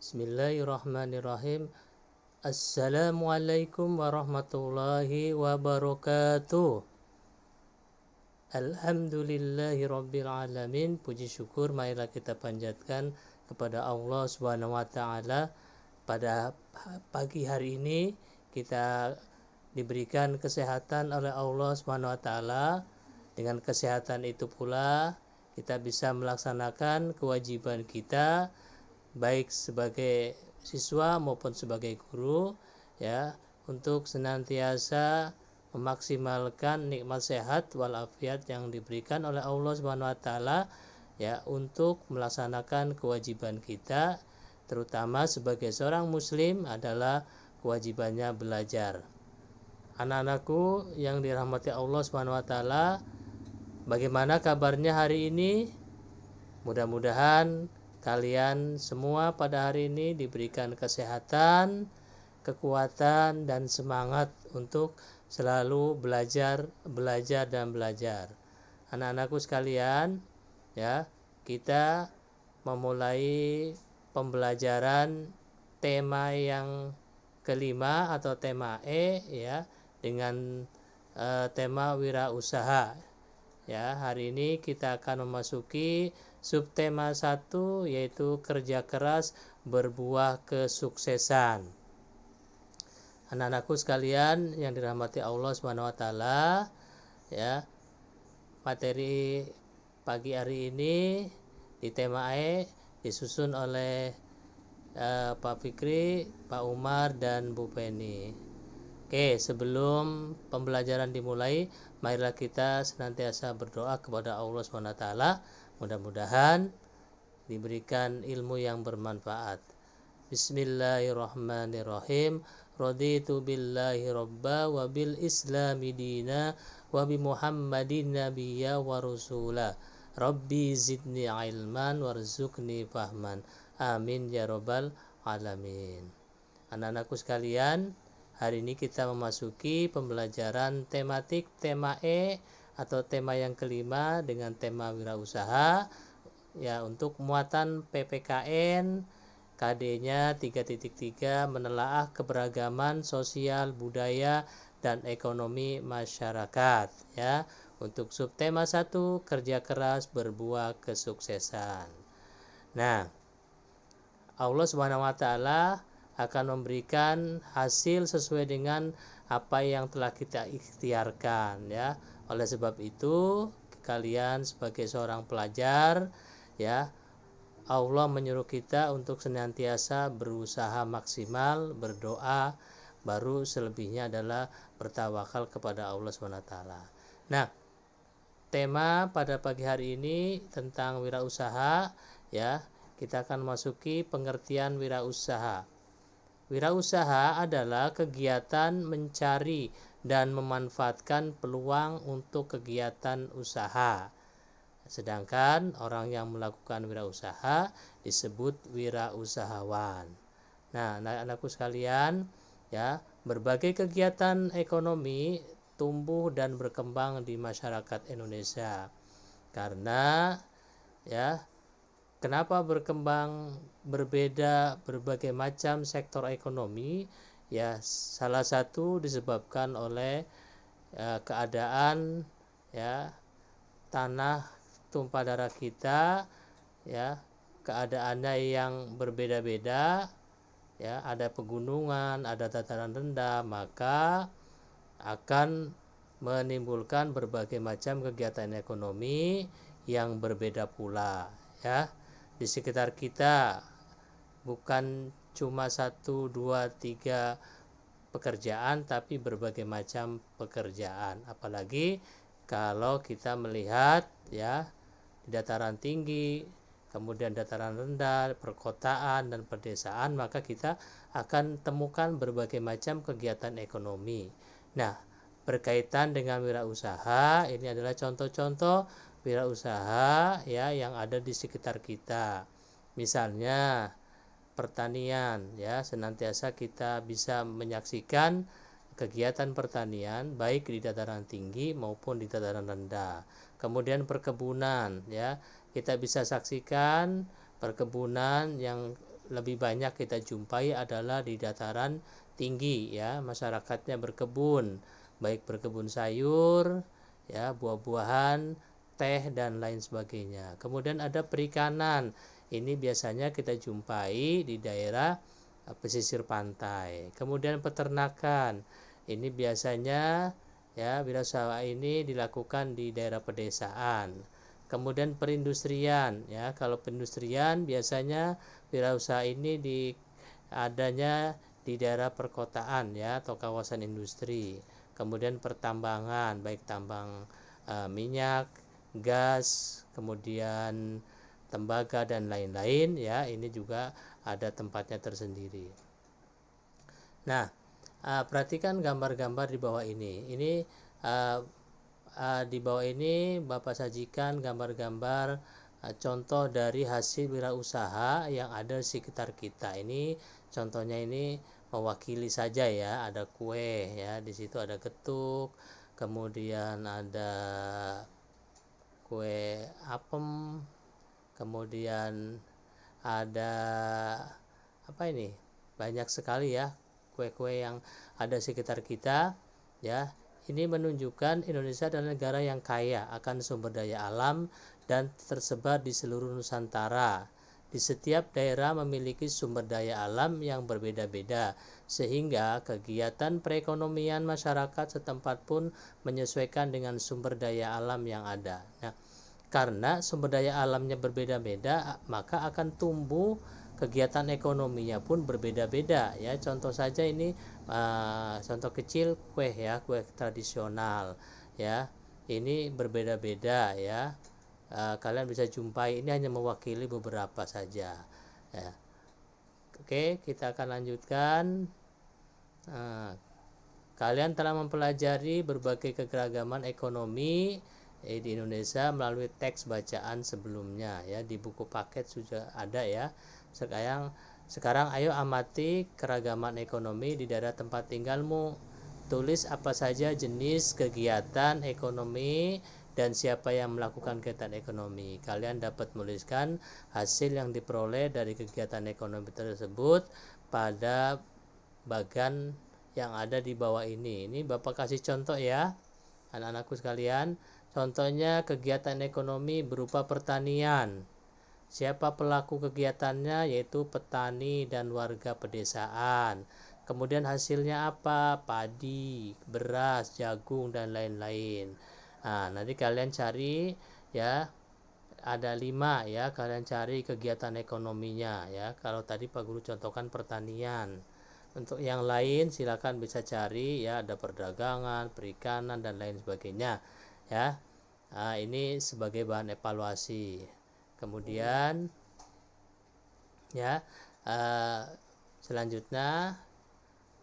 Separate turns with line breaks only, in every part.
Bismillahirrahmanirrahim. Assalamualaikum warahmatullahi wabarakatuh. Alhamdulillahirabbil alamin. Puji syukur marilah kita panjatkan kepada Allah Subhanahu wa taala. Pada pagi hari ini kita diberikan kesehatan oleh Allah Subhanahu wa taala. Dengan kesehatan itu pula kita bisa melaksanakan kewajiban kita baik sebagai siswa maupun sebagai guru, ya, untuk senantiasa memaksimalkan nikmat sehat walafiat yang diberikan oleh Allah Subhanahu wa taala, ya, untuk melaksanakan kewajiban kita, terutama sebagai seorang muslim adalah kewajibannya belajar. Anak-anakku yang dirahmati Allah Subhanahu wa taala, bagaimana kabarnya hari ini? Mudah-mudahan kalian semua pada hari ini diberikan kesehatan, kekuatan, dan semangat untuk selalu belajar. Anak-anakku sekalian, ya, kita memulai pembelajaran tema yang kelima atau tema E, ya, dengan tema wirausaha. Ya, hari ini kita akan memasuki subtema 1, yaitu kerja keras berbuah kesuksesan. Anak-anakku sekalian yang dirahmati Allah Subhanahu wa taala, ya, materi pagi hari ini di tema E disusun oleh Pak Fikri, Pak Umar, dan Bu Penny. Oke, sebelum pembelajaran dimulai, marilah kita senantiasa berdoa kepada Allah Subhanahu wa taala. Mudah-mudahan diberikan ilmu yang bermanfaat. Bismillahirrahmanirrahim. Raditu billahi robba wa bil islami dina wa bi muhammadin nabiyya wa rasula. Rabbi zidni ilman warzuqni fahman. Amin ya rabbal alamin. Anak-anakku sekalian, hari ini kita memasuki pembelajaran tematik tema E atau tema yang kelima dengan tema wirausaha, ya, untuk muatan PPKN KD-nya 3.3 menelaah keberagaman sosial, budaya, dan ekonomi masyarakat, ya. Untuk subtema 1, kerja keras berbuah kesuksesan. Nah, Allah Subhanahu wa taala akan memberikan hasil sesuai dengan apa yang telah kita ikhtiarkan, ya. Oleh sebab itu, kalian sebagai seorang pelajar, ya, Allah menyuruh kita untuk senantiasa berusaha maksimal, berdoa, baru selebihnya adalah bertawakal kepada Allah Subhanahu wa taala. Nah, tema pada pagi hari ini tentang wirausaha, ya. Kita akan masuki pengertian wirausaha. Wirausaha adalah kegiatan mencari dan memanfaatkan peluang untuk kegiatan usaha. Sedangkan orang yang melakukan wirausaha disebut wirausahawan. Nah, anak-anakku sekalian, ya, berbagai kegiatan ekonomi tumbuh dan berkembang di masyarakat Indonesia. Karena, ya, kenapa berkembang berbeda berbagai macam sektor ekonomi? Ya, salah satu disebabkan oleh keadaan, ya, tanah tumpah darah kita, ya, keadaannya yang berbeda-beda, ya, ada pegunungan, ada dataran rendah, maka akan menimbulkan berbagai macam kegiatan ekonomi yang berbeda pula, ya. Di sekitar kita bukan cuma 1, 2, 3 pekerjaan, tapi berbagai macam pekerjaan. Apalagi kalau kita melihat, ya, di dataran tinggi, kemudian dataran rendah, perkotaan, dan pedesaan, maka kita akan temukan berbagai macam kegiatan ekonomi. Nah, berkaitan dengan wirausaha, ini adalah contoh-contoh wirausaha, ya, yang ada di sekitar kita. Misalnya pertanian, ya, senantiasa kita bisa menyaksikan kegiatan pertanian baik di dataran tinggi maupun di dataran rendah. Kemudian perkebunan, ya, kita bisa saksikan perkebunan yang lebih banyak kita jumpai adalah di dataran tinggi ya, masyarakatnya berkebun, baik berkebun sayur ya, buah-buahan, teh dan lain sebagainya. Kemudian ada perikanan. Ini biasanya kita jumpai di daerah pesisir pantai. Kemudian peternakan. Ini biasanya ya, wirausaha ini dilakukan di daerah pedesaan. Kemudian perindustrian ya, kalau perindustrian biasanya wirausaha ini adanya di daerah perkotaan ya, atau kawasan industri. Kemudian pertambangan, baik tambang minyak, gas, kemudian tembaga dan lain-lain ya, ini juga ada tempatnya tersendiri. Nah, perhatikan gambar-gambar di bawah ini. Ini di bawah ini Bapak sajikan gambar-gambar contoh dari hasil wirausaha yang ada di sekitar kita. Ini contohnya, ini mewakili saja ya, ada kue ya, di situ ada getuk, kemudian ada kue apem, kemudian ada apa ini? Banyak sekali ya kue-kue yang ada di sekitar kita ya. Ini menunjukkan Indonesia adalah negara yang kaya akan sumber daya alam dan tersebar di seluruh Nusantara. Di setiap daerah memiliki sumber daya alam yang berbeda-beda, sehingga kegiatan perekonomian masyarakat setempat pun menyesuaikan dengan sumber daya alam yang ada. Nah, karena sumber daya alamnya berbeda-beda, maka akan tumbuh kegiatan ekonominya pun berbeda-beda ya. Contoh saja ini contoh kecil kue ya, kue tradisional ya, ini berbeda-beda ya. Kalian bisa jumpai, ini hanya mewakili beberapa saja ya. Oke, kita akan lanjutkan. Kalian telah mempelajari berbagai kekeragaman ekonomi di Indonesia melalui teks bacaan sebelumnya ya, di buku paket sudah ada ya. Sekarang ayo amati keragaman ekonomi di daerah tempat tinggalmu. Tulis apa saja jenis kegiatan ekonomi dan siapa yang melakukan kegiatan ekonomi. Kalian dapat menuliskan hasil yang diperoleh dari kegiatan ekonomi tersebut pada bagan yang ada di bawah ini. Ini Bapak kasih contoh ya, anak-anakku sekalian. Contohnya kegiatan ekonomi berupa pertanian. Siapa pelaku kegiatannya? Yaitu petani dan warga pedesaan. Kemudian hasilnya apa? Padi, beras, jagung, dan lain-lain. Nah, nanti kalian cari ya, ada 5 ya, kalian cari kegiatan ekonominya ya. Kalau tadi Pak Guru contohkan pertanian. Untuk yang lain silakan bisa cari ya, ada perdagangan, perikanan, dan lain sebagainya ya. Nah, ini sebagai bahan evaluasi. Kemudian ya, selanjutnya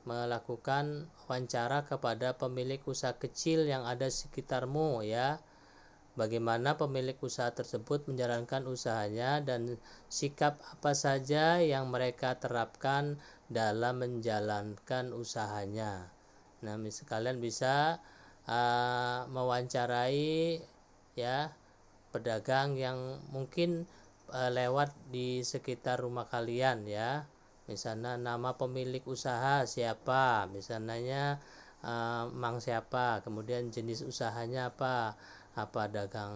melakukan wawancara kepada pemilik usaha kecil yang ada di sekitarmu ya. Bagaimana pemilik usaha tersebut menjalankan usahanya dan sikap apa saja yang mereka terapkan dalam menjalankan usahanya. Nah, kalian bisa mewawancarai ya pedagang yang mungkin lewat di sekitar rumah kalian ya. Misalnya nama pemilik usaha siapa, misalnya Mang siapa, kemudian jenis usahanya apa dagang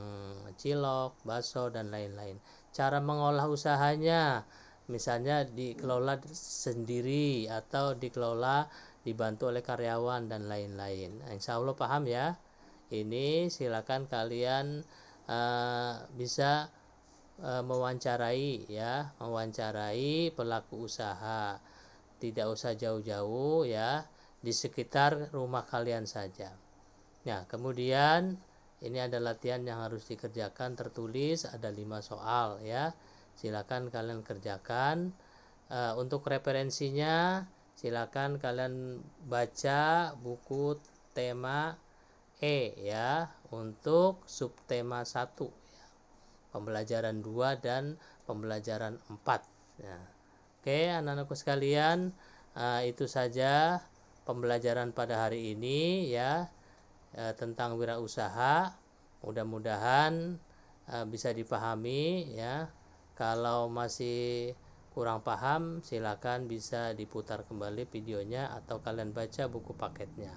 cilok, bakso, dan lain-lain. Cara mengolah usahanya, misalnya dikelola sendiri atau dikelola dibantu oleh karyawan dan lain-lain. Insya Allah paham ya. Ini silakan kalian bisa mewawancarai pelaku usaha. Tidak usah jauh-jauh ya, di sekitar rumah kalian saja. Nah, kemudian ini ada latihan yang harus dikerjakan tertulis, ada 5 soal ya. Silakan kalian kerjakan. Untuk referensinya silakan kalian baca buku tema ya, untuk subtema 1 ya, pembelajaran 2 dan pembelajaran 4 ya. Oke, anak-anakku sekalian, itu saja pembelajaran pada hari ini ya, tentang wirausaha. Mudah-mudahan bisa dipahami ya. Kalau masih kurang paham, silakan bisa diputar kembali videonya atau kalian baca buku paketnya.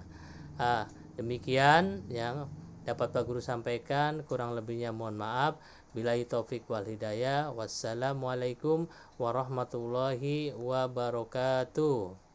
Demikian yang dapat Pak Guru sampaikan, kurang lebihnya mohon maaf. Billahi taufik wal hidayah. Wassalamualaikum warahmatullahi wabarakatuh.